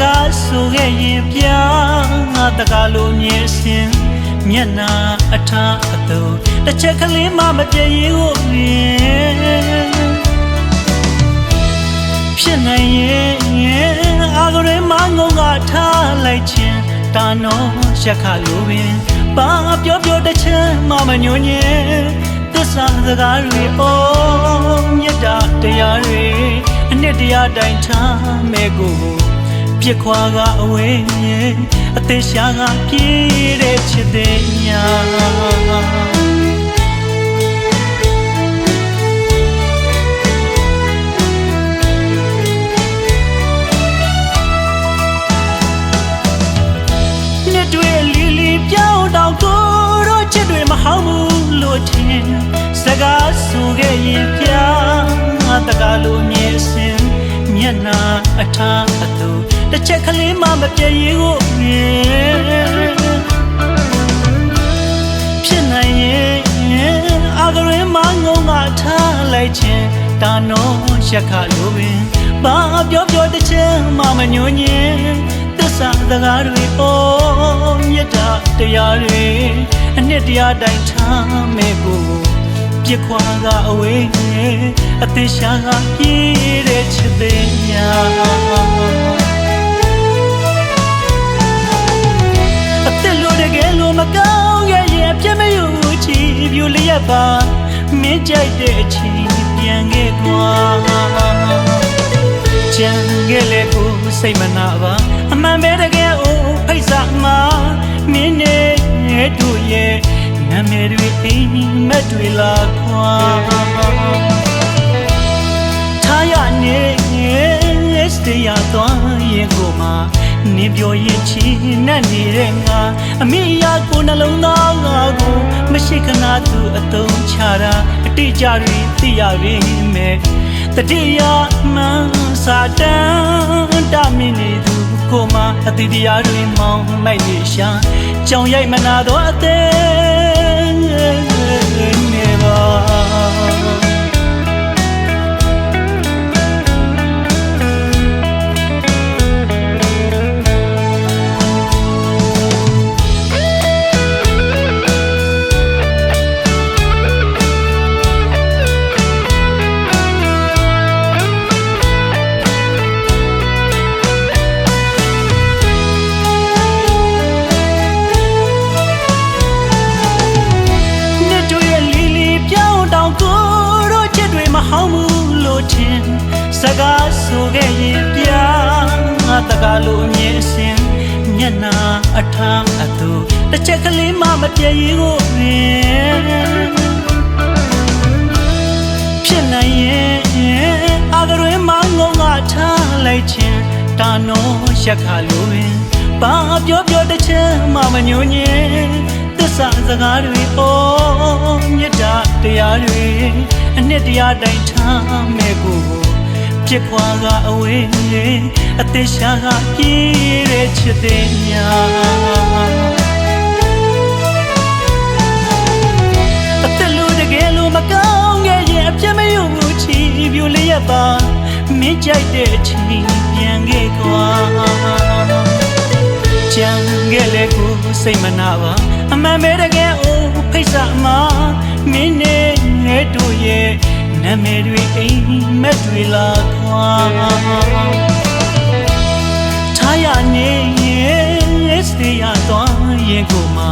ကားဆိုခဲ့ရင်ပြငါတကားလိုမြင်စင်မျက်နာအထားအသွတစ်ချက်ကလေးမှမပြေရင်ကိုမြင်ဖြစ်နိုင်ရင်အာကရေမငုံကထားလိုက်ခြင်းတာနောရက်ခလိုပင်ဘာပြောပြောတစ်ချက်မှမညွညင်သစ္စာစကားတွေအိုးမြတ်တာတရားတွေအနှစ်တရားတိုင်းထားမဲ့ကိုပြစ်ခွာကအဝေးအသေးရှားကပြေးတဲ့ချစ်တဲ့ညာနှစ်တွေလီလီပြောင်းတောင်ကိုတော့ချစ်တွေမဟောင်းဘူးလို့ထင်စကားဆိုခဲ့ရင်ပြငါတကားလိုမြင်စင်မျက်နာအထားအသွတစ်ချက်ကလေးမှမပြေရင်ကိုမြင်ဖြစ်နိုင်ရင်အာကရေမငုံကထားလိုက်ခြင်းတာနောရက်ခလိုပင်ဘာပြောပြောတစ်ချက်မှမညွညင်သစ္စာစကားတွေအိုးမြတ်တာတရားတွေအနှစ်တရားတိုင်းထားမဲ့ကိုပြစ်ခွာကအဝေးအသေးရှားကပြေးတဲ့ချစ်တဲ့ညာအသက်လို့တကယ်လို့မကောင်းရဲ့ရင်ပြမယူချီပြူလျက်ပါမင်းကြိုက်တဲ့အချိန်ပြန်ခဲ့ကွာကြံခဲ့လေကိုစိတ်မနာပါအမှန်ပဲတကယ်အိုးဖိတ်စာမှာမင်းနဲ့တို့ရဲ့နာမည်တွေအိမ်မက်တွေလာခွာထားရနေစတရားသွားရင်ကိုမှနေပြောရင်ချီနဲ့နေတဲ့ငါအမိအရာကိုနှလုံးသားငါကိုမရှိခဏသူအသုံးချတာအတိအကျတွေသိရပေမဲ့တတိယမှစာတန်တမင်းနေသူကိုမှအတိတရားတွေမောင်းလိုက်နေရှာကြောင်ရိုက်မနာတော့အသေးနေပါစကားဆိုခဲ့ရင်ပြငါတကားလိုမြင်စင်မျက်နာအထားအသွတစ်ချက်ကလေးမှမပြေရင်ကိုမြင်ဖြစ်နိုင်ရင်အာကရေမငုံကထားလိုက်ခြင်းတာနောရက်ခလိုပင်ဘာပြောပြောတစ်ချက်မှမညွညင်သစ္စာစကားတွေအိုးမြတ်တာတရားတွေအနှစ်တရားတိုင်းထားမဲ့ကိုပြစ်ခွာကအဝေးအသေးရှားကပြေးတဲ့ချစ်တဲ့ညာအသက်လို့တကယ်လို့မကောင်းခဲ့ရင်အပြတ်မယူဘူးချီပြူလျက်ပါမင်းကြိုက်တဲ့အချိန်ပြန်ခဲ့ကွာကြံခဲ့လေကိုစိတ်မနာပါအမှန်ပဲတကယ်အိုးဖိတ်စာမှာမင်းနဲ့တို့ရဲ့နာမည်တွေအိမ်မက်တွေလာခွာထားရနေစတရားသွားရင်ကိုမှ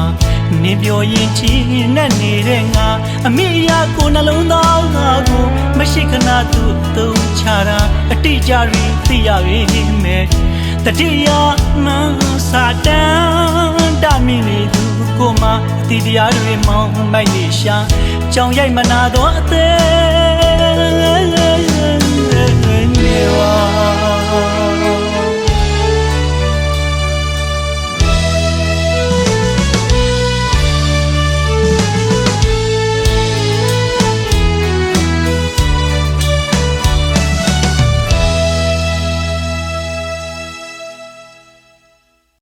နေပြောရင်ချီနဲ့နေတဲ့ငါအမိအရာကိုနှလုံးသားငါကိုမရှိခဏသူသုံးချတာအတိအကျတွေသိရပေမဲ့တတိယမှစာတန်တမင်းနေသူကိုမှအတိတရားတွေမောင်းလိုက်နေရှာကြောင်ရိုက်မနာတော့အသေး